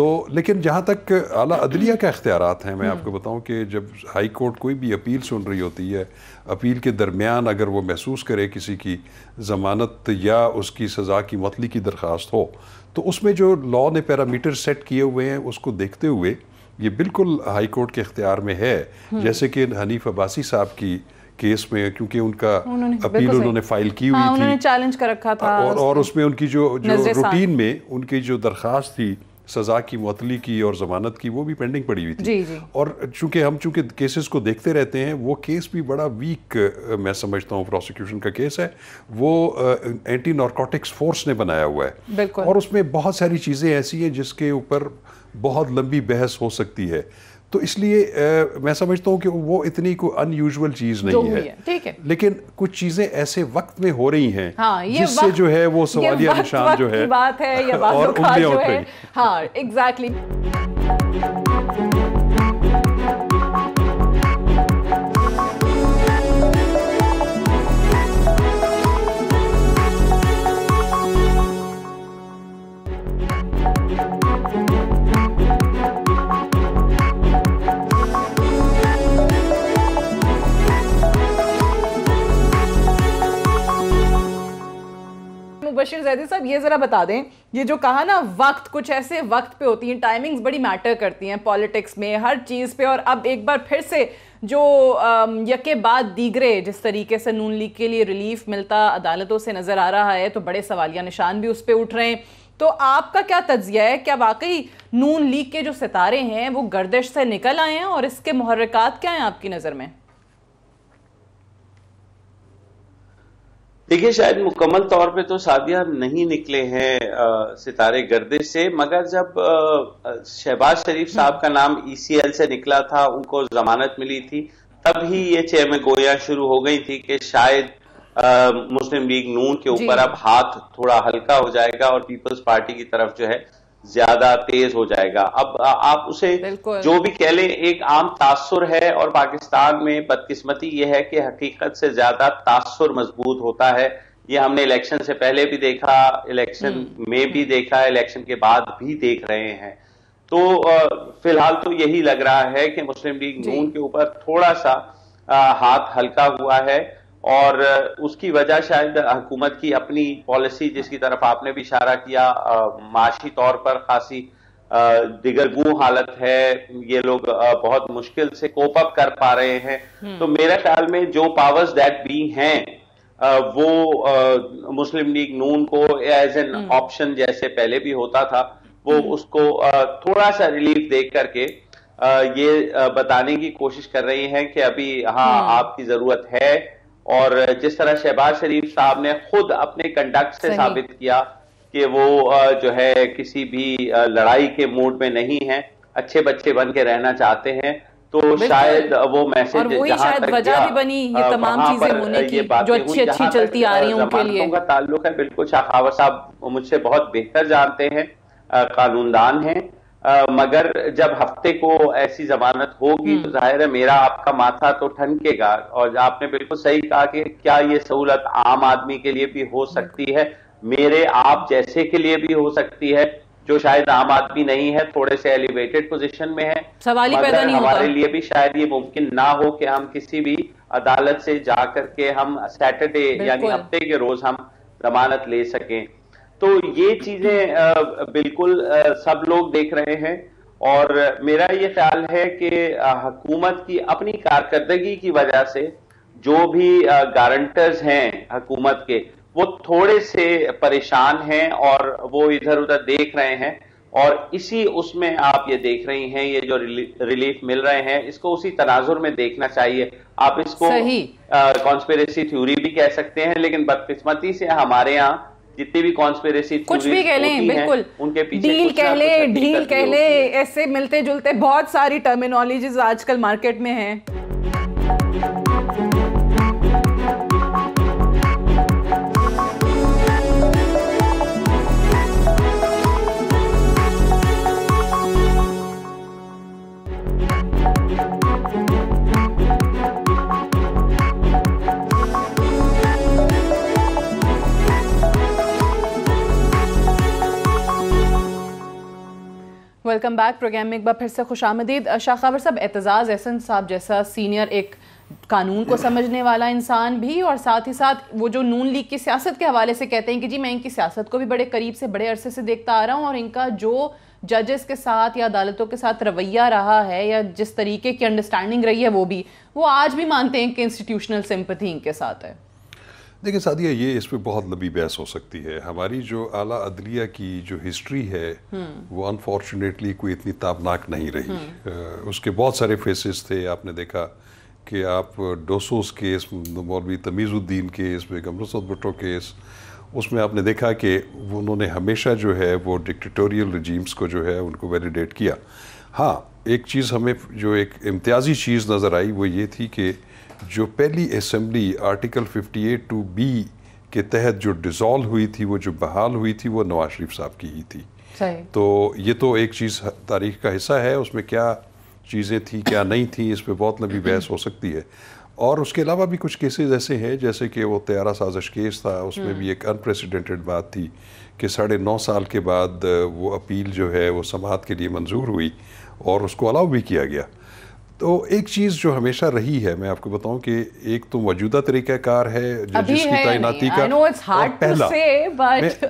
تو لیکن جہاں تک اعلیٰ عدلیہ کا اختیارات ہیں، میں آپ کو بتاؤں کہ جب ہائی کورٹ کوئی بھی اپیل سن رہی ہوتی ہے، اپیل کے درمیان اگر وہ محسوس کرے کسی کی ضمانت یا اس کی سزا کی معطلی کی درخواست ہو، تو اس میں جو لاء نے پیرامیٹر سیٹ کیے ہوئے ہیں اس کو دیکھتے ہوئے یہ بالکل ہائی کورٹ کے اختیار میں ہے. جیسے کہ حنیف عباسی صاحب کی کیس میں، کیونکہ ان کا اپیل انہوں نے فائل کی ہوئی تھی، انہوں نے چیلنج کر رکھا تھا، اور اس میں ان کی جو روٹین میں ان کی جو درخواست تھی سزا کی معطلی کی اور ضمانت کی، وہ بھی پینڈنگ پڑی ہوئی تھی. اور چونکہ کیسز کو دیکھتے رہتے ہیں، وہ کیس بھی بڑا ویک میں سمجھتا ہوں پروسیکیوشن کا کیس ہے. وہ اینٹی نارکوٹکس فورس نے بنایا ہوا ہے، اور اس میں بہت ساری چیزیں ایسی ہیں جس کے اوپر بہت لمبی بحث ہو سکتی ہے. تو اس لیے میں سمجھتا ہوں کہ وہ اتنی کوئی ان یوزول چیز نہیں ہے، لیکن کچھ چیزیں ایسے وقت میں ہو رہی ہیں جس سے جو ہے وہ سوالیہ نشان جو ہے اور انگلیاں اٹھ رہی ہیں. ہاں ایگزیکٹلی. مبشر زیدی صاحب یہ ذرا بتا دیں، یہ جو کہا نا وقت، کچھ ایسے وقت پہ ہوتی ہیں، ٹائمنگز بڑی میٹر کرتی ہیں پالیٹکس میں، ہر چیز پہ، اور اب ایک بار پھر سے جو یکے بعد دیگرے جس طریقے سے نون لیگ کے لیے ریلیف ملتا عدالتوں سے نظر آ رہا ہے، تو بڑے سوالیہ نشان بھی اس پہ اٹھ رہے ہیں. تو آپ کا کیا تجزیہ ہے؟ کیا واقعی نون لیگ کے جو ستارے ہیں وہ گردش سے نکل آئے ہیں، اور اس کے محرکات کیا ہیں آپ کی نظر میں؟ دیکھیے، شاید مکمل طور پہ تو سعدیہ نہیں نکلے ہیں ستارے گردش سے، مگر جب شہباز شریف صاحب کا نام ای سی ایل سے نکلا تھا، ان کو ضمانت ملی تھی، تب ہی یہ چہ میں گویاں شروع ہو گئی تھی کہ شاید مسلم لیگ نون کے اوپر اب ہاتھ تھوڑا ہلکا ہو جائے گا اور پیپلز پارٹی کی طرف جو ہے زیادہ تیز ہو جائے گا. اب آپ اسے جو بھی کہہ لیں، ایک عام تاثر ہے، اور پاکستان میں بدقسمتی یہ ہے کہ حقیقت سے زیادہ تاثر مضبوط ہوتا ہے. یہ ہم نے الیکشن سے پہلے بھی دیکھا، الیکشن میں بھی دیکھا، الیکشن کے بعد بھی دیکھ رہے ہیں. تو فی الحال تو یہی لگ رہا ہے کہ مسلم لیگ نون کے اوپر تھوڑا سا ہاتھ ہلکا ہوا ہے، اور اس کی وجہ شاید حکومت کی اپنی پالیسی، جس کی طرف آپ نے بھی اشارہ کیا، معاشی طور پر خاصی دیگرگوں حالت ہے، یہ لوگ بہت مشکل سے کوپ اپ کر پا رہے ہیں. تو میرے خیال میں جو پاورز دیٹ بی ہیں وہ مسلم لیگ نون کو ایز این آپشن جیسے پہلے بھی ہوتا تھا، وہ اس کو تھوڑا سا ریلیف دیکھ کر کے یہ بتانے کی کوشش کر رہی ہیں کہ ابھی ہاں آپ کی ضرورت ہے. اور جس طرح شہباز شریف صاحب نے خود اپنے کنڈکٹ سے ثابت کیا کہ وہ جو ہے کسی بھی لڑائی کے موڈ میں نہیں ہیں، اچھے بچے بن کے رہنا چاہتے ہیں، تو شاید وہ میسج اور وہی شاید وجہ بھی بنی یہ تمام چیزیں ہونے کی جو اچھی چلتی آ رہی ہیں ان کے لیے. کا تعلق ہے، بالکل شاخاور صاحب مجھ سے بہت بہتر جانتے ہیں، قانون دان ہیں، مگر جب ہفتے کو ایسی ضمانت ہوگی تو ظاہر ہے میرا آپ کا ماتھا تو ٹھنکے گا. اور آپ نے بالکل صحیح کہا کہ کیا یہ سہولت عام آدمی کے لیے بھی ہو سکتی ہے، میرے آپ جیسے کے لیے بھی ہو سکتی ہے، جو شاید عام آدمی نہیں ہے، تھوڑے سے ایلیویٹڈ پوزیشن میں ہے. سوال ہی پیدا نہیں ہوتا. ہمارے لیے بھی شاید یہ ممکن نہ ہو کہ ہم کسی بھی عدالت سے جا کر کے ہم سیٹرڈے یعنی ہفتے کے روز ہم ضمانت لے سکیں. تو یہ چیزیں بالکل سب لوگ دیکھ رہے ہیں، اور میرا یہ خیال ہے کہ حکومت کی اپنی کارکردگی کی وجہ سے جو بھی گارنٹرز ہیں حکومت کے، وہ تھوڑے سے پریشان ہیں اور وہ ادھر ادھر دیکھ رہے ہیں. اور اسی اس میں آپ یہ دیکھ رہی ہیں، یہ جو ریلیف مل رہے ہیں، اس کو اسی تناظر میں دیکھنا چاہیے. آپ اس کو کانسپیریسی تھیوری بھی کہہ سکتے ہیں، لیکن بدقسمتی سے ہمارے ہاں جتنی بھی کانسپیریسی کچھ بھی کہہ لیں، بالکل ان کے پیچھے ڈیل کہہ لیں، ڈھیل کہہ لیں، ایسے ملتے جلتے بہت ساری ٹرمینالوجیز آج کل مارکیٹ میں ہیں. ویلکم بیک پروگرام میں ایک بار پھر سے خوش آمدید. شاہ خاور صاحب, اعتزاز احسن صاحب جیسا سینئر ایک قانون کو سمجھنے والا انسان بھی, اور ساتھ ہی ساتھ وہ جو نون لیگ کی سیاست کے حوالے سے کہتے ہیں کہ جی میں ان کی سیاست کو بھی بڑے قریب سے بڑے عرصے سے دیکھتا آ رہا ہوں, اور ان کا جو ججز کے ساتھ یا عدالتوں کے ساتھ رویہ رہا ہے یا جس طریقے کی انڈرسٹینڈنگ رہی ہے وہ آج بھی مانتے ہیں کہ انسٹیٹیوشنل سمپتھی ان کے ساتھ ہے. دیکھیں سعدیہ, یہ اس پہ بہت لمبی بحث ہو سکتی ہے. ہماری جو اعلیٰ عدلیہ کی جو ہسٹری ہے وہ انفارچونیٹلی کوئی اتنی تابناک نہیں رہی. اس کے بہت سارے فیسز تھے. آپ نے دیکھا کہ آپ ڈوسوس کیس, مولوی تمیز الدین کیس, بیگم رسعت بھٹو کیس, اس میں آپ نے دیکھا کہ انہوں نے ہمیشہ جو ہے وہ ڈکٹیٹوریل رجیمز کو جو ہے ان کو ویلیڈیٹ کیا. ہاں, ایک چیز ہمیں جو ایک امتیازی چیز نظر آئی وہ یہ تھی کہ جو پہلی اسمبلی آرٹیکل 58(2)B کے تحت جو ڈیزالو ہوئی تھی, وہ جو بحال ہوئی تھی, وہ نواز شریف صاحب کی ہی تھی. تو یہ تو ایک چیز تاریخ کا حصہ ہے. اس میں کیا چیزیں تھیں کیا نہیں تھیں, اس پہ بہت لمبی بحث ہو سکتی ہے. اور اس کے علاوہ بھی کچھ کیسز ایسے ہیں جیسے کہ وہ طیارہ سازش کیس تھا. اس میں بھی ایک انپریسیڈنٹڈ بات تھی کہ 9.5 سال کے بعد وہ اپیل جو ہے وہ سماعت کے لیے منظور ہوئی اور اس کو الاؤ بھی کیا گیا. تو ایک چیز جو ہمیشہ رہی ہے, میں آپ کو بتاؤں کہ ایک تو موجودہ طریقہ کار ہے جس کی تعیناتی کا پہلا,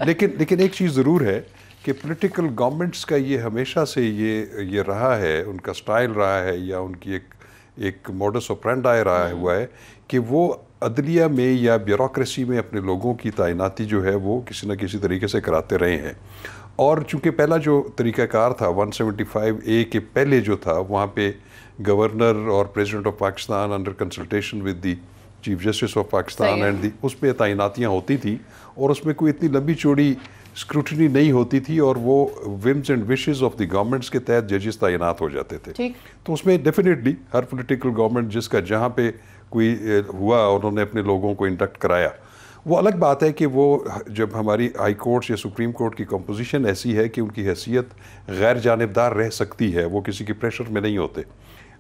لیکن ایک چیز ضرور ہے کہ پولیٹیکل گورنمنٹس کا یہ ہمیشہ سے یہ رہا ہے, ان کا سٹائل رہا ہے یا ان کی ایک موڈس آپرینڈی رہا ہوا ہے کہ وہ عدلیہ میں یا بیوروکریسی میں اپنے لوگوں کی تعیناتی جو ہے وہ کسی نہ کسی طریقے سے کراتے رہے ہیں. اور چونکہ پہلا جو طریقہ کار تھا 175A کے پہلے جو تھا, وہاں پہ گورنر اور president of Pakistan under consultation with the chief justice of Pakistan and اس پہ تعیناتیاں ہوتی تھیں, اور اس میں کوئی اتنی لمبی چوڑی اسکروٹنی نہیں ہوتی تھی, اور وہ whims and wishes of the governments کے تحت ججز تعینات ہو جاتے تھے. تو اس میں ڈیفینیٹلی ہر پولیٹیکل گورنمنٹ جس کا جہاں پہ کوئی ہوا انہوں نے اپنے لوگوں کو انڈکٹ کرایا. وہ الگ بات ہے کہ وہ جب ہماری ہائی کورٹس یا سپریم کورٹ کی کمپوزیشن ایسی ہے کہ ان کی حیثیت غیر جانبدار رہ سکتی ہے, وہ کسی کی پریشر میں نہیں ہوتے.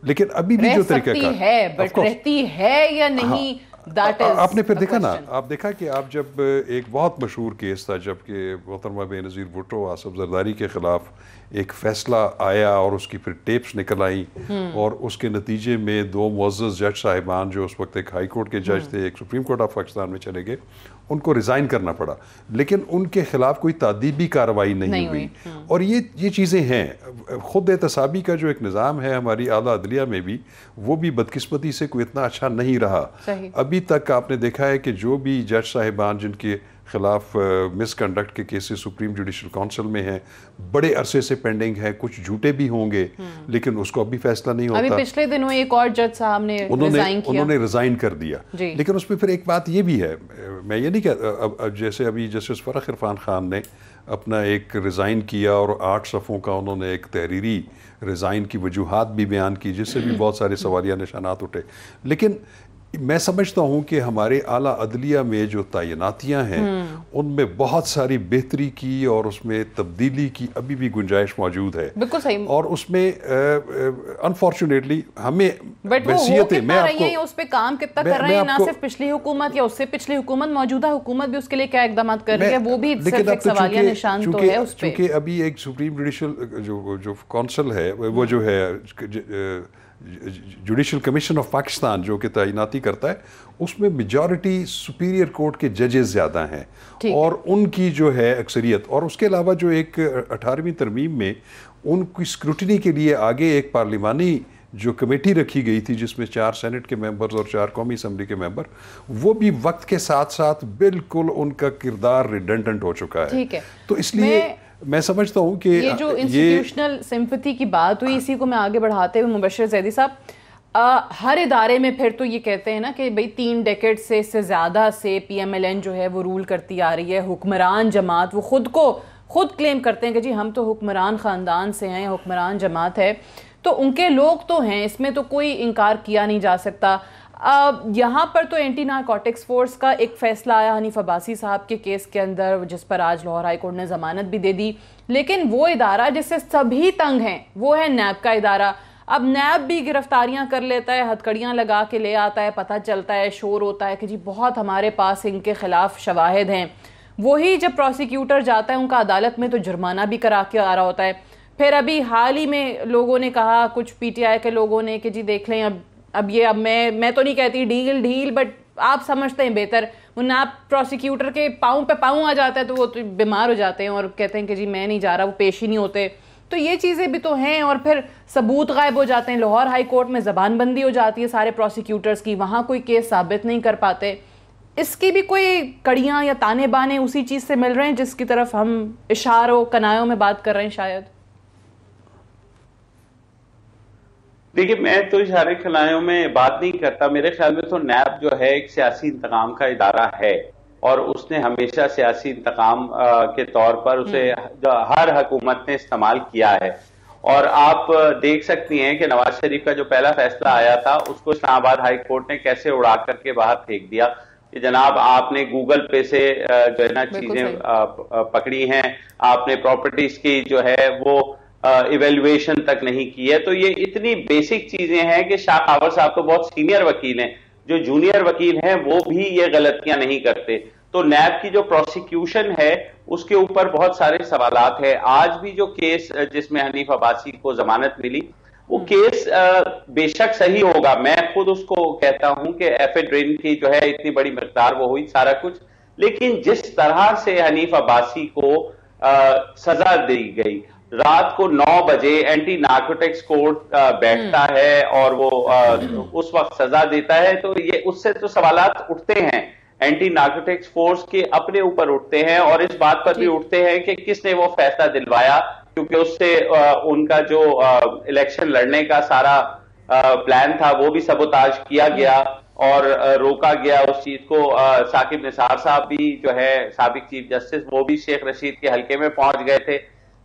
لیکن ابھی بھی جو طریقہ کار ہے بٹ رہتی ہے یا نہیں, آپ نے پھر دیکھا نا, آپ دیکھا کہ آپ جب ایک بہت مشہور کیس تھا جب کہ محترمہ بے نظیر بھٹو آصف زرداری کے خلاف ایک فیصلہ آیا اور اس کی پھر ٹیپس نکل آئیں, اور اس کے نتیجے میں 2 معزز جج صاحبان جو اس وقت ایک ہائی کورٹ کے جج تھے, ایک سپریم کورٹ آف پاکستان میں چلے گئے, ان کو ریزائن کرنا پڑا, لیکن ان کے خلاف کوئی تعدیبی کارروائی نہیں ہوئی. اور یہ چیزیں ہیں. خود احتسابی کا جو ایک نظام ہے ہماری اعلیٰ عدلیہ میں بھی, وہ بھی بدقسمتی سے کوئی اتنا اچھا نہیں رہا. ابھی تک آپ نے دیکھا ہے کہ جو بھی جج صاحبان جن کے خلاف مس کنڈکٹ کے کیسز سپریم جوڈیشل کونسل میں ہیں, بڑے عرصے سے پینڈنگ ہے, کچھ جھوٹے بھی ہوں گے لیکن اس کو ابھی فیصلہ نہیں ہوتا. ابھی پچھلے دنوں ایک اور جج صاحب نے انہوں نے ریزائن کر دیا. لیکن اس میں پھر ایک بات یہ بھی ہے, میں یہ نہیں کہتا, جیسے ابھی جسٹس فرخ عرفان خان نے اپنا ایک ریزائن کیا اور 8 صفحوں کا انہوں نے ایک تحریری ریزائن کی وجوہات بھی بیان کی, جس سے بھی بہت سارے سوالیہ نشانات اٹھے. لیکن میں سمجھتا ہوں کہ ہمارے اعلیٰ عدلیہ میں جو تعیناتیاں ہیں ان میں بہت ساری بہتری کی اور اس میں تبدیلی کی ابھی بھی گنجائش موجود ہے. بالکل صحیح. اور اس میں انفارچونیٹلی ہمیں بحثیتیں, میں آپ کو اس پہ کام کتنا کر رہے ہیں, نہ صرف پچھلی حکومت یا اس سے پچھلی حکومت, موجودہ حکومت بھی اس کے لیے کیا اقدامات کر رہی ہے, وہ بھی صرف ایک سوالیہ نشان تو ہے اس پہ. چونکہ ابھی ایک سپریم جوڈیشل جو کونسل ہے, وہ جو ہے جوڈیشل کمیشن آف پاکستان جو کہ تعیناتی کرتا ہے, اس میں میجورٹی سپیریئر کورٹ کے ججز زیادہ ہیں اور ان کی جو ہے اکثریت. اور اس کے علاوہ جو ایک 18ویں ترمیم میں ان کی اسکروٹنی کے لیے آگے ایک پارلیمانی جو کمیٹی رکھی گئی تھی جس میں 4 سینٹ کے ممبرز اور 4 قومی اسمبلی کے ممبر, وہ بھی وقت کے ساتھ ساتھ بالکل ان کا کردار ریڈنڈنٹ ہو چکا ہے. تو اس لیے میں سمجھتا ہوں کہ یہ جو انسٹیٹیوشنل سمپتھی کی بات ہوئی, اسی کو میں آگے بڑھاتے ہوئے مبشر زیدی صاحب, ہر ادارے میں پھر تو یہ کہتے ہیں نا کہ بھئی 3 ڈیکیڈ سے اس سے زیادہ سے PMLN جو ہے وہ رول کرتی آ رہی ہے. حکمران جماعت, وہ خود کلیم کرتے ہیں کہ جی ہم تو حکمران خاندان سے ہیں, حکمران جماعت ہے, تو ان کے لوگ تو ہیں, اس میں تو کوئی انکار کیا نہیں جا سکتا. یہاں پر تو اینٹی نارکوٹکس فورس کا ایک فیصلہ آیا حنیف عباسی صاحب کے کیس کے اندر, جس پر آج لاہور ہائی کورٹ نے ضمانت بھی دے دی. لیکن وہ ادارہ جس سے سبھی تنگ ہیں وہ ہے نیب کا ادارہ. اب نیب بھی گرفتاریاں کر لیتا ہے, ہتھکڑیاں لگا کے لے آتا ہے, پتہ چلتا ہے, شور ہوتا ہے کہ جی بہت ہمارے پاس ان کے خلاف شواہد ہیں. وہی جب پروسیکیوٹر جاتا ہے ان کا عدالت میں تو جرمانہ بھی کرا کے آ رہا ہوتا ہے. پھر ابھی حال ہی میں لوگوں نے کہا, کچھ پی ٹی آئی کے لوگوں نے, کہ جی دیکھ لیں اب میں تو نہیں کہتی ڈھیل بٹ آپ سمجھتے ہیں بہتر, ورنہ آپ پروسیکیوٹر کے پاؤں پہ پاؤں آ جاتا ہے تو وہ بیمار ہو جاتے ہیں اور کہتے ہیں کہ جی میں نہیں جا رہا, وہ پیش ہی نہیں ہوتے. تو یہ چیزیں بھی تو ہیں, اور پھر ثبوت غائب ہو جاتے ہیں. لاہور ہائی کورٹ میں زبان بندی ہو جاتی ہے سارے پروسیکیوٹرز کی, وہاں کوئی کیس ثابت نہیں کر پاتے. اس کی بھی کوئی کڑیاں یا تانے بانے اسی چیز سے مل رہے ہیں جس کی طرف ہم اشاروں کنایوں میں بات کر رہے ہیں شاید؟ دیکھیے, میں تو اشارے کنایوں میں بات نہیں کرتا. میرے خیال میں تو نیب جو ہے ایک سیاسی انتقام کا ادارہ ہے, اور اس نے ہمیشہ سیاسی انتقام کے طور پر اسے ہر حکومت نے استعمال کیا ہے. اور آپ دیکھ سکتی ہیں کہ نواز شریف کا جو پہلا فیصلہ آیا تھا اس کو اسلام آباد ہائی کورٹ نے کیسے اڑا کر کے باہر پھینک دیا کہ جناب آپ نے گوگل پے سے جو ہے نا چیزیں پکڑی ہیں, آپ نے پراپرٹیز کی جو ہے وہ ایویلویشن تک نہیں کی ہے. تو یہ اتنی بیسک چیزیں ہیں کہ شاہ خاور صاحب تو بہت سینئر وکیل ہیں, جو جونیئر وکیل ہیں وہ بھی یہ غلطیاں نہیں کرتے. تو نیب کی جو پروسیکیوشن ہے اس کے اوپر بہت سارے سوالات ہیں. آج بھی جو کیس جس میں حنیف عباسی کو ضمانت ملی, وہ کیس بے شک صحیح ہوگا. میں خود اس کو کہتا ہوں کہ ایفیڈرین کی جو ہے اتنی بڑی مقدار وہ ہوئی سارا کچھ, لیکن جس طرح سے حنیف عباسی کو سزا دی گئی, رات کو 9 بجے اینٹی نارکوٹکس کورٹ بیٹھتا ہے اور وہ اس وقت سزا دیتا ہے, تو یہ اس سے تو سوالات اٹھتے ہیں, اینٹی نارکوٹکس فورس کے اپنے اوپر اٹھتے ہیں, اور اس بات پر بھی اٹھتے ہیں کہ کس نے وہ فیصلہ دلوایا, کیونکہ اس سے ان کا جو الیکشن لڑنے کا سارا پلان تھا وہ بھی سبوتاج کیا گیا اور روکا گیا اس چیز کو. ثاقب نثار صاحب بھی جو ہے سابق چیف جسٹس, وہ بھی شیخ رشید کے حلقے میں پہنچ گئے تھے,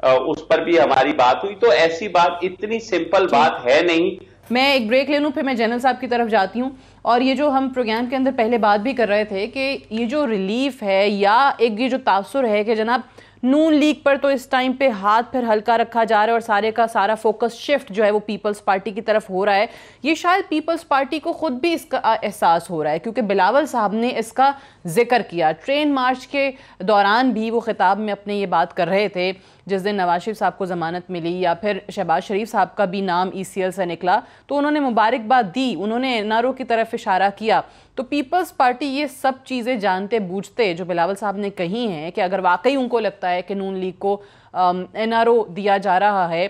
اس پر بھی ہماری بات ہوئی. تو ایسی بات اتنی سمپل بات ہے نہیں. میں ایک بریک لے لوں, پھر میں جنرل صاحب کی طرف جاتی ہوں. اور یہ جو ہم پروگرام کے اندر پہلے بات بھی کر رہے تھے کہ یہ جو ریلیف ہے یا ایک یہ جو تاثر ہے کہ جناب نون لیگ پر تو اس ٹائم پہ ہاتھ پھر ہلکا رکھا جا رہا ہے اور سارے کا سارا فوکس شفٹ جو ہے وہ پیپلز پارٹی کی طرف ہو رہا ہے, یہ شاید پیپلز پارٹی کو خود بھی اس کا احساس ہو رہا ہے, کیونکہ بلاول صاحب نے اس کا ذکر کیا. ٹرین مارچ کے دوران بھی وہ خطاب میں اپنے یہ بات کر رہے تھے جس دن نواز شریف صاحب کو ضمانت ملی, یا پھر شہباز شریف صاحب کا بھی نام ECL سے نکلا تو انہوں نے مبارکباد دی, انہوں نے این آر او کی طرف اشارہ کیا. تو پیپلز پارٹی یہ سب چیزیں جانتے بوجھتے جو بلاول صاحب نے کہی ہیں کہ اگر واقعی ان کو لگتا ہے کہ نون لیگ کو این آر او دیا جا رہا ہے,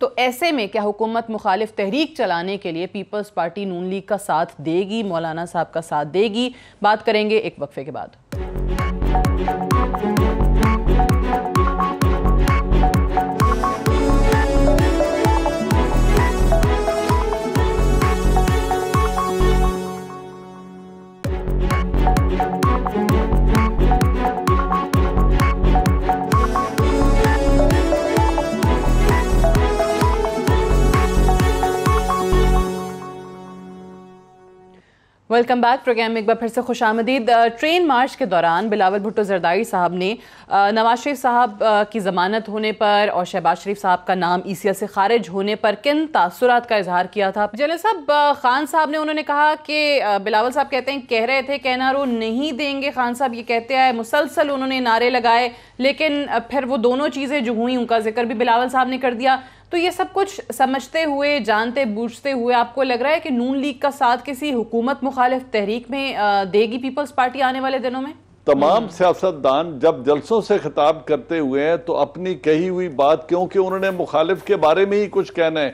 تو ایسے میں کیا حکومت مخالف تحریک چلانے کے لیے پیپلز پارٹی نون لیگ کا ساتھ دے گی, مولانا صاحب کا ساتھ دے گی؟ بات کریں گے ایک وقفے کے بعد. Welcome back. پروگرام میں ایک بار پھر سے خوش آمدید. ٹرین مارچ کے دوران بلاول بھٹو زرداری صاحب نے نواز شریف صاحب کی ضمانت ہونے پر اور شہباز شریف صاحب کا نام ECL سے خارج ہونے پر کن تاثرات کا اظہار کیا تھا؟ جنرل صاحب, خان صاحب نے انہوں نے کہا کہ بلاول صاحب کہتے ہیں کہہ رہے تھے کہ این آر او نہیں دیں گے, خان صاحب یہ کہتے ہیں مسلسل انہوں نے نعرے لگائے, لیکن پھر وہ دونوں چیزیں جو ہوئیں ان کا ذکر بھی بلاول صاحب نے کر دیا. تو یہ سب کچھ سمجھتے ہوئے جانتے بوجھتے ہوئے آپ کو لگ رہا ہے کہ نون لیگ کا ساتھ کسی حکومت مخالف تحریک میں دے گی پیپلز پارٹی آنے والے دنوں میں؟ تمام سیاستدان جب جلسوں سے خطاب کرتے ہوئے ہیں تو اپنی کہی ہوئی بات, کیونکہ انہوں نے مخالف کے بارے میں ہی کچھ کہنا ہے,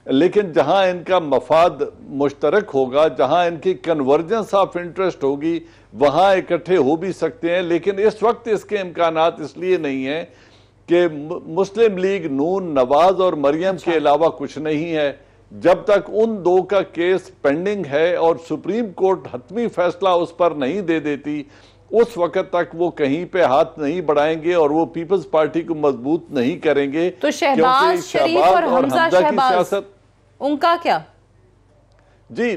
لیکن جہاں ان کا مفاد مشترک ہوگا, جہاں ان کی کنورجنس آف انٹرسٹ ہوگی, وہاں اکٹھے ہو بھی سکتے ہیں. لیکن اس وقت اس کے امکانات اس لیے نہیں ہیں کہ مسلم لیگ نون, نواز اور مریم کے علاوہ کچھ نہیں ہے. جب تک ان دو کا کیس پینڈنگ ہے اور سپریم کورٹ حتمی فیصلہ اس پر نہیں دے دیتی, اس وقت تک وہ کہیں پہ ہاتھ نہیں بڑھائیں گے اور وہ پیپلز پارٹی کو مضبوط نہیں کریں گے. تو شہباز شریف اور حمزہ شہباز ان کا کیا؟ جی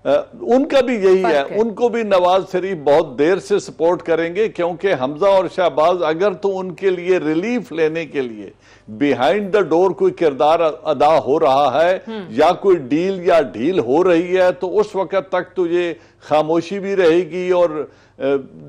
ان کا بھی یہی ہے, ان کو بھی نواز شریف بہت دیر سے سپورٹ کریں گے, کیونکہ حمزہ اور شہباز اگر تو ان کے لیے ریلیف لینے کے لیے بیہائنڈ دا ڈور کوئی کردار ادا ہو رہا ہے یا کوئی ڈیل یا ڈھیل ہو رہی ہے, تو اس وقت تک تو یہ خاموشی بھی رہے گی اور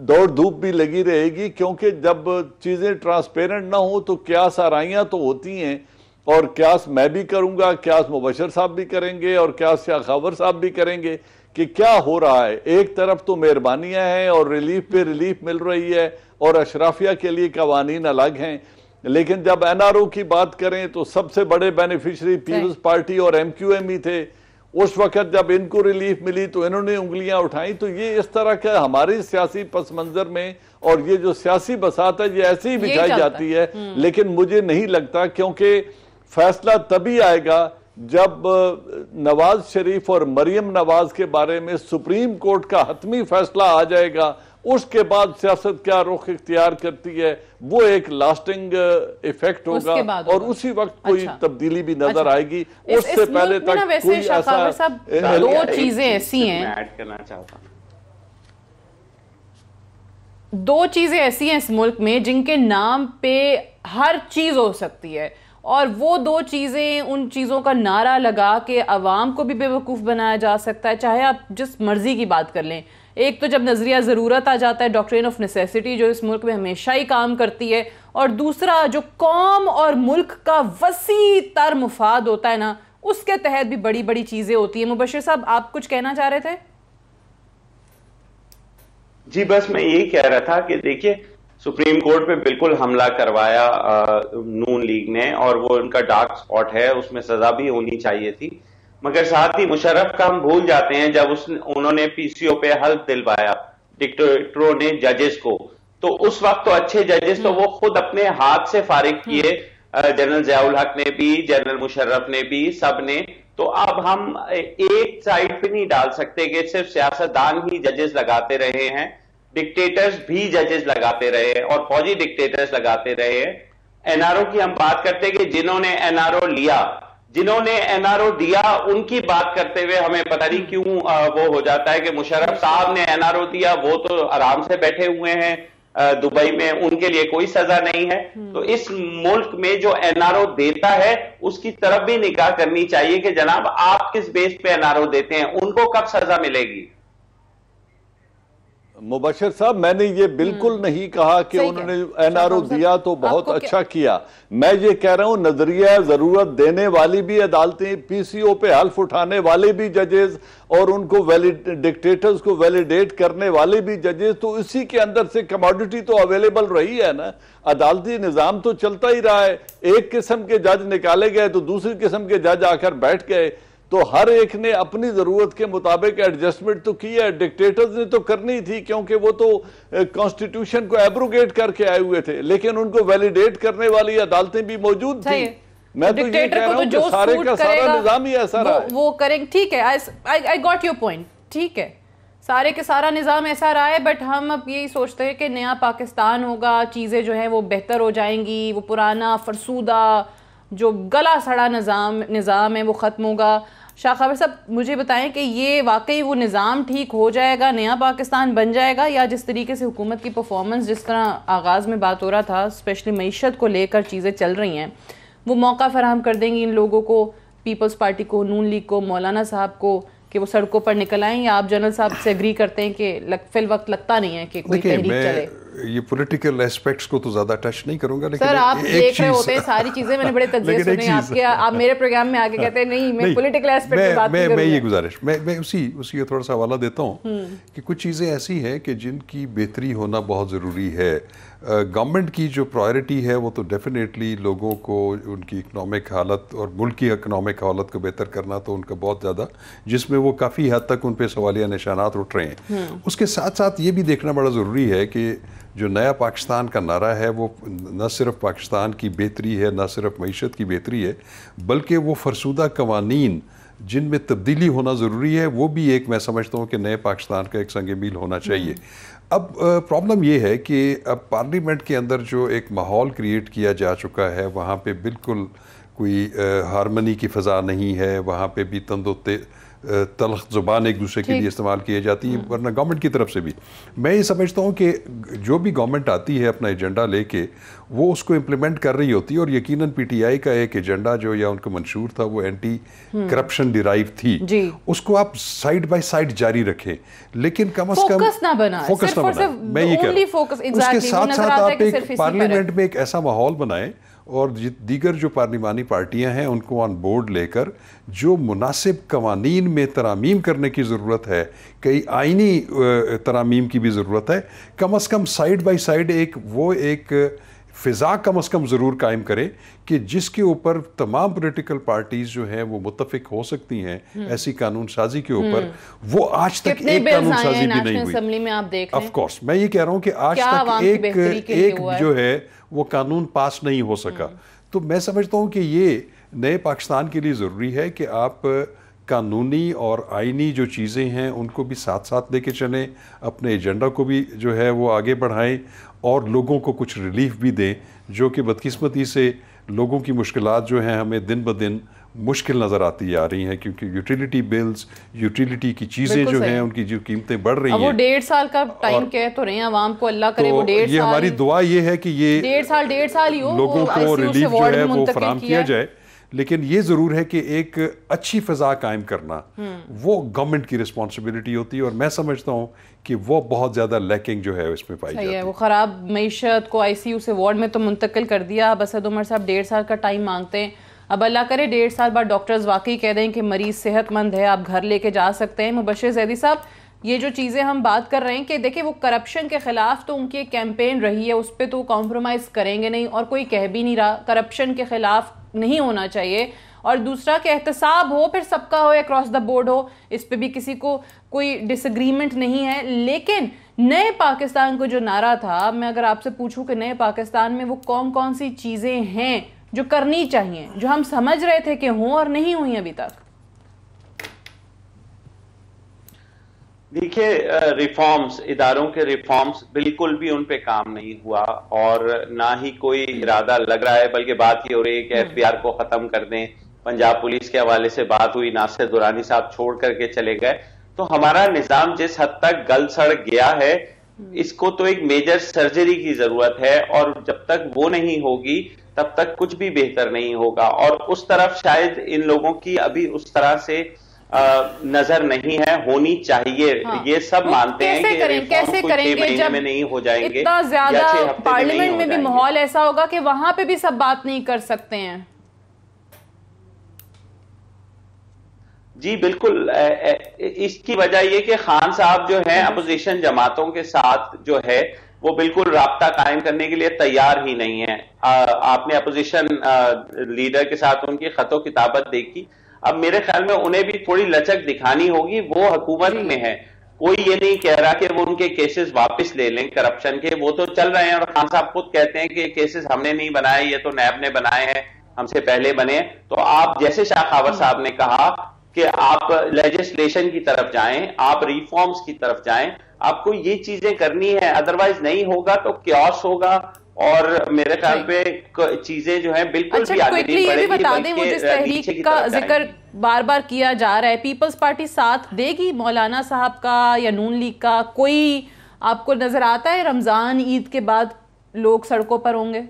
دوڑ دھوپ بھی لگی رہے گی, کیونکہ جب چیزیں ٹرانسپیرنٹ نہ ہوں تو قیاس آرائیاں تو ہوتی ہیں, اور قیاس میں بھی کروں گا, قیاس مبشر صاحب بھی کریں گے اور قیاس شاہ خاور صاحب بھی کریں گے کہ کیا ہو رہا ہے. ایک طرف تو مہربانیاں ہیں اور ریلیف پہ ریلیف مل رہی ہے اور اشرافیہ کے لیے قوانین الگ ہیں, لیکن جب این آر او کی بات کریں تو سب سے بڑے بینیفیشری پیپلز پارٹی اور ایم کیو ایم ہی تھے. اس وقت جب ان کو ریلیف ملی تو انہوں نے انگلیاں اٹھائیں. تو یہ اس طرح کا ہماری سیاسی پس منظر میں اور یہ جو سیاسی بساط ہے یہ ایسی ہی بچھائی جاتی ہے, لیکن مجھے نہیں لگتا, کیونکہ فیصلہ تبھی آئے گا جب نواز شریف اور مریم نواز کے بارے میں سپریم کورٹ کا حتمی فیصلہ آ جائے گا. اس کے بعد سیاست کیا رخ اختیار کرتی ہے وہ ایک لاسٹنگ ایفیکٹ ہوگا, اور اسی وقت کوئی تبدیلی بھی نظر آئے گی. اس سے پہلے تک کوئی ایسا دو چیزیں ایسی ہیں, ایڈ کرنا چاہتا ہوں, دو چیزیں ایسی ہیں اس ملک میں جن کے نام پہ ہر چیز ہو سکتی ہے, اور وہ دو چیزیں, ان چیزوں کا نعرہ لگا کے عوام کو بھی بے وقوف بنایا جا سکتا ہے, چاہے آپ جس مرضی کی بات کر لیں. ایک تو جب نظریہ ضرورت آ جاتا ہے, ڈاکٹرین آف نیسیسٹی, جو اس ملک میں ہمیشہ ہی کام کرتی ہے, اور دوسرا جو قوم اور ملک کا وسیع تر مفاد ہوتا ہے نا, اس کے تحت بھی بڑی بڑی چیزیں ہوتی ہیں. مبشر صاحب آپ کچھ کہنا چاہ رہے تھے؟ جی بس میں یہی کہہ رہا تھا کہ دیکھیے سپریم کورٹ پہ بالکل حملہ کروایا نون لیگ نے, اور وہ ان کا ڈارک سپاٹ ہے, اس میں سزا بھی ہونی چاہیے تھی. مگر ساتھ ہی مشرف کا ہم بھول جاتے ہیں, جب انہوں نے پی سی او پہ حلف دلوایا ڈکٹیٹروں نے ججز کو, تو اس وقت تو اچھے ججز تو وہ خود اپنے ہاتھ سے فارغ کیے, جنرل ضیاء الحق نے بھی, جنرل مشرف نے بھی, سب نے. تو اب ہم ایک سائڈ پہ نہیں ڈال سکتے کہ صرف سیاستدان ہی ججز لگاتے رہے ہیں, ڈکٹیٹرز بھی ججز لگاتے رہے ہیں اور فوجی ڈکٹیٹرز لگاتے رہے ہیں. این آر او کی ہم بات کرتے ہیں کہ جنہوں نے این آر او لیا, جنہوں نے این آر او دیا, ان کی بات کرتے ہوئے ہمیں پتہ نہیں کیوں وہ ہو جاتا ہے کہ مشرف صاحب نے این آر او دیا, وہ تو آرام سے بیٹھے ہوئے ہیں دبئی میں, ان کے لیے کوئی سزا نہیں ہے. تو اس ملک میں جو این آر او دیتا ہے اس کی طرف بھی نگاہ کرنی چاہیے کہ جناب آپ کس بیس پہ این آر او دیتے ہیں, ان کو کب سزا ملے گی. مبشر صاحب میں نے یہ بالکل نہیں کہا کہ انہوں نے این آر او دیا تو بہت اچھا کیا. میں یہ کہہ رہا ہوں نظریہ ضرورت دینے والی بھی عدالتیں, پی سی او پہ حلف اٹھانے والے بھی ججز, اور ان کو ڈکٹیٹرز کو ویلیڈیٹ کرنے والے بھی ججز, تو اسی کے اندر سے کموڈٹی تو اویلیبل رہی ہے نا. عدالتی نظام تو چلتا ہی رہا ہے, ایک قسم کے جج نکالے گئے تو دوسری قسم کے جج آ کر بیٹھ گئے, تو ہر ایک نے اپنی ضرورت کے مطابق ایڈجسٹمنٹ تو کی ہے. ڈکٹیٹرز نے تو کرنی تھی کیونکہ وہ تو کانسٹیٹیوشن کو ایبروگیٹ کر کے آئے ہوئے تھے, لیکن ان کو ویلیڈیٹ کرنے والی عدالتیں بھی موجود تھیں. میں تو یہ کہہ رہا ہوں کہ سارے کا سارا نظام ہی ایسا رہا ہے. وہ کریں, ٹھیک ہے, I got your point, ٹھیک ہے, سارے کے سارا نظام ایسا رہا ہے, بٹ ہم اب یہی سوچتے ہیں کہ نیا پاکستان ہوگا, چیزیں جو ہیں وہ بہتر ہو جائیں گی, وہ پرانا فرسودہ جو گلا سڑا نظام ہے وہ ختم ہوگا. شاہ خاور صاحب مجھے بتائیں کہ یہ واقعی وہ نظام ٹھیک ہو جائے گا, نیا پاکستان بن جائے گا, یا جس طریقے سے حکومت کی پرفارمنس, جس طرح آغاز میں بات ہو رہا تھا, اسپیشلی معیشت کو لے کر چیزیں چل رہی ہیں, وہ موقع فراہم کر دیں گی ان لوگوں کو, پیپلز پارٹی کو, نون لیگ کو, مولانا صاحب کو, کہ وہ سڑکوں پر نکل آئیں, یا آپ جنرل صاحب سے اگری کرتے ہیں کہ فی الوقت لگتا نہیں ہے کہ کوئی تحریک چلے؟ یہ پولیٹیکل ایسپیکٹس کو تو زیادہ ٹچ نہیں کروں گا, لیکن سر آپ دیکھ رہے ہوتے ہیں ساری چیزیں, میں نے بڑے تجزیے سنے آپ کے, آپ میرے پروگرام میں آگے کہتے ہیں نہیں میں پولیٹیکل ایسپیکٹ کی بات نہیں کروں گا. میں یہ گزارش میں اسی کا تھوڑا سا حوالہ دیتا ہوں کہ کچھ چیزیں ایسی ہیں کہ جن کی بہتری ہونا بہت ضروری ہے. گورنمنٹ کی جو پرائرٹی ہے وہ تو ڈیفینیٹلی لوگوں کو ان کی اکنامک حالت اور ملک کی اکنامک حالت کو بہتر کرنا تو ان کا بہت زیادہ, جس میں وہ کافی حد تک ان پہ سوالیہ نشانات اٹھ رہے ہیں. اس کے ساتھ ساتھ یہ بھی دیکھنا بڑا ضروری ہے کہ جو نیا پاکستان کا نعرہ ہے وہ نہ صرف پاکستان کی بہتری ہے, نہ صرف معیشت کی بہتری ہے, بلکہ وہ فرسودہ قوانین جن میں تبدیلی ہونا ضروری ہے, وہ بھی ایک میں سمجھتا ہوں کہ نئے پاکستان کا ایک سنگ میل ہونا چاہیے. اب پرابلم یہ ہے کہ اب پارلیمنٹ کے اندر جو ایک ماحول کریٹ کیا جا چکا ہے, وہاں پہ بالکل کوئی ہارمنی کی فضا نہیں ہے, وہاں پہ بھی تلخ زبان ایک دوسرے کے لیے استعمال کی جاتی ہے، ورنہ گورنمنٹ کی طرف سے بھی میں یہ سمجھتا ہوں کہ جو بھی گورنمنٹ آتی ہے اپنا ایجنڈا لے کے وہ اس کو امپلیمنٹ کر رہی ہوتی ہے، اور یقیناً پی ٹی آئی کا ایک ایجنڈا جو یا ان کا منشور تھا وہ اینٹی کرپشن ڈرائیو تھی، اس کو آپ سائڈ بائی سائڈ جاری رکھیں، لیکن کم از کم فوکس نہ بنا، میں یہ کہہ رہا ہوں اس کے ساتھ ساتھ آپ ایک پارلیمنٹ میں ایک ایسا ماحول بنائیں اور دیگر جو پارلیمانی پارٹیاں ہیں ان کو آن بورڈ لے کر جو مناسب قوانین میں ترامیم کرنے کی ضرورت ہے، کئی آئینی ترامیم کی بھی ضرورت ہے، کم از کم سائیڈ بائی سائیڈ ایک فضا کم از کم ضرور قائم کرے کہ جس کے اوپر تمام پولیٹیکل پارٹیز جو ہیں وہ متفق ہو سکتی ہیں ایسی قانون سازی کے اوپر۔ وہ آج تک ایک قانون سازی بھی نہیں ہوئی، آف کورس میں یہ کہہ رہا ہوں کہ آج تک ایک جو ہے وہ قانون پاس نہیں ہو سکا۔ تو میں سمجھتا ہوں کہ یہ نئے پاکستان کے لیے ضروری ہے کہ آپ قانونی اور آئینی جو چیزیں ہیں ان کو بھی ساتھ ساتھ لے کے چلیں، اپنے ایجنڈا کو بھی جو ہے وہ آگے بڑھائیں اور لوگوں کو کچھ ریلیف بھی دیں، جو کہ بدقسمتی سے لوگوں کی مشکلات جو ہیں ہمیں دن بدن مشکل نظر آتی آ رہی ہیں، کیونکہ یوٹیلیٹی بلز، یوٹیلیٹی کی چیزیں جو ہیں ان کی جو قیمتیں بڑھ رہی ہیں۔ وہ 1.5 سال کا ٹائم کہہ تو رہے ہیں عوام کو، اللہ کرے وہ 1.5 سال، یہ ہماری دعا یہ ہے کہ یہ 1.5 سال ہی ہو، لوگوں کو ریلیف جو ہے وہ فراہم کیا جائے، لیکن یہ ضرور ہے کہ ایک اچھی فضا قائم کرنا وہ گورنمنٹ کی رسپانسبلٹی ہوتی ہے، اور میں سمجھتا ہوں کہ وہ بہت زیادہ لیکنگ جو ہے اس میں پائی جاتی ہے۔ وہ خراب معیشت کو آئی سی یو سے وارڈ میں تو منتقل کر دیا، اب اسد عمر صاحب 1.5 سال کا ٹائم مانگتے ہیں، اب اللہ کرے 1.5 سال بعد ڈاکٹرز واقعی کہہ دیں کہ مریض صحت مند ہے، آپ گھر لے کے جا سکتے ہیں۔ مبشر زیدی صاحب، یہ جو چیزیں ہم بات کر رہے ہیں کہ دیکھیں وہ کرپشن کے خلاف تو ان کی ایک کیمپین رہی ہے، اس پہ تو کمپرومائز کریں گے نہیں، اور کوئی کہہ بھی نہیں رہا کرپشن کے خلاف نہیں ہونا چاہیے، اور دوسرا کہ احتساب ہو پھر سب کا ہو، اکراس دا بورڈ ہو، اس پہ بھی کسی کو کوئی ڈس ایگریمنٹ نہیں ہے۔ لیکن نئے پاکستان کو جو نعرہ تھا، میں اگر آپ سے پوچھوں کہ نئے پاکستان میں وہ کون کون سی چیزیں ہیں جو کرنی چاہیے، جو ہم سمجھ رہے تھے کہ ہوں اور نہیں ہوئی ابھی تک؟ دیکھیے ریفارمز، اداروں کے ریفارمز بالکل بھی ان پہ کام نہیں ہوا، اور نہ ہی کوئی ارادہ لگ رہا ہے، بلکہ بات یہ ہو رہی ہے کہ ایف بی آر کو ختم کر دیں۔ پنجاب پولیس کے حوالے سے بات ہوئی، ناصر درانی صاحب چھوڑ کر کے چلے گئے۔ تو ہمارا نظام جس حد تک گل سڑ گیا ہے، اس کو تو ایک میجر سرجری کی ضرورت ہے، اور جب تک وہ نہیں ہوگی تب تک کچھ بھی بہتر نہیں ہوگا، اور اس طرف شاید ان لوگوں کی ابھی اس طرح سے نظر نہیں ہے، ہونی چاہیے۔ یہ سب مانتے ہیں کہ کیسے کریں گے جب نہیں ہو جائیں گے، اتنا زیادہ پارلیمنٹ میں بھی ماحول ایسا ہوگا کہ وہاں پہ بھی سب بات نہیں کر سکتے ہیں۔ جی بالکل، اس کی وجہ یہ کہ خان صاحب جو ہیں اپوزیشن جماعتوں کے ساتھ جو ہے وہ بالکل رابطہ قائم کرنے کے لیے تیار ہی نہیں ہے۔ آپ نے اپوزیشن لیڈر کے ساتھ ان کی خط و کتابت دیکھی، اب میرے خیال میں انہیں بھی تھوڑی لچک دکھانی ہوگی، وہ حکومت میں ہے، کوئی یہ نہیں کہہ رہا کہ وہ ان کے کیسز واپس لے لیں کرپشن کے، وہ تو چل رہے ہیں، اور خان صاحب خود کہتے ہیں کہ کیسز ہم نے نہیں بنائے، یہ تو نیب نے بنائے ہیں، ہم سے پہلے بنے۔ تو آپ جیسے شاہ خاور صاحب نے کہا کہ آپ لیجسلیشن کی طرف جائیں، آپ ریفارمز کی طرف جائیں، آپ کو یہ چیزیں کرنی ہے، ادروائز نہیں ہوگا تو کیوس ہوگا، اور میرے خیال پہ چیزیں جو ہیں بالکل بھی آگے نہیں بڑھیں گی، بتا دیں وہ جس تحریک کا ذکر بار بار کیا جا رہا ہے، پیپلز پارٹی ساتھ دے گی مولانا صاحب کا یا نون لیگ کا؟ کوئی آپ کو نظر آتا ہے رمضان عید کے بعد لوگ سڑکوں پر ہوں گے؟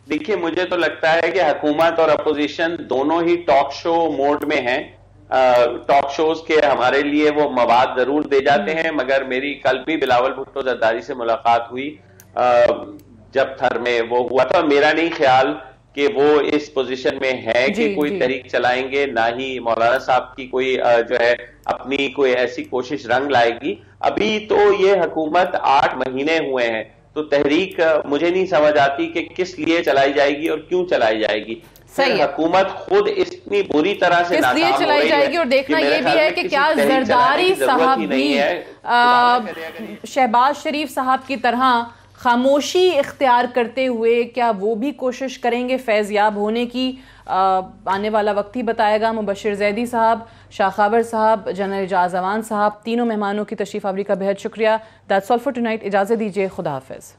دیکھیے مجھے تو لگتا ہے کہ حکومت اور اپوزیشن دونوں ہی ٹاک شو موڈ میں ہیں۔ ٹاک شوز کے ہمارے لیے وہ مواد ضرور دے جاتے ہیں، مگر میری کل بھی بلاول بھٹو زرداری سے ملاقات ہوئی جب تھر میں وہ ہوا تھا، میرا نہیں خیال کہ وہ اس پوزیشن میں ہے کہ کوئی تحریک چلائیں گے، نہ ہی مولانا صاحب کی کوئی جو ہے اپنی کوئی ایسی کوشش رنگ لائے گی۔ ابھی تو یہ حکومت 8 مہینے ہوئے ہیں، تو تحریک مجھے نہیں سمجھ آتی کہ کس لیے چلائی جائے گی اور کیوں چلائی جائے گی۔ حکومت خود اتنی بری طرح سے کس لیے چلائی جائے گی، اور دیکھنا یہ بھی ہے کہ کیا زرداری صاحب بھی شہباز شریف صاحب کی طرح خاموشی اختیار کرتے ہوئے کیا وہ بھی کوشش کریں گے فیض یاب ہونے کی؟ آنے والا وقت ہی بتائے گا۔ مبشر زیدی صاحب، شاہ خاور صاحب، جنرل اعجاز اعوان صاحب، تینوں مہمانوں کی تشریف آوری کا بہت شکریہ۔ That's all for tonight، اجازت دیجیے، خدا حافظ۔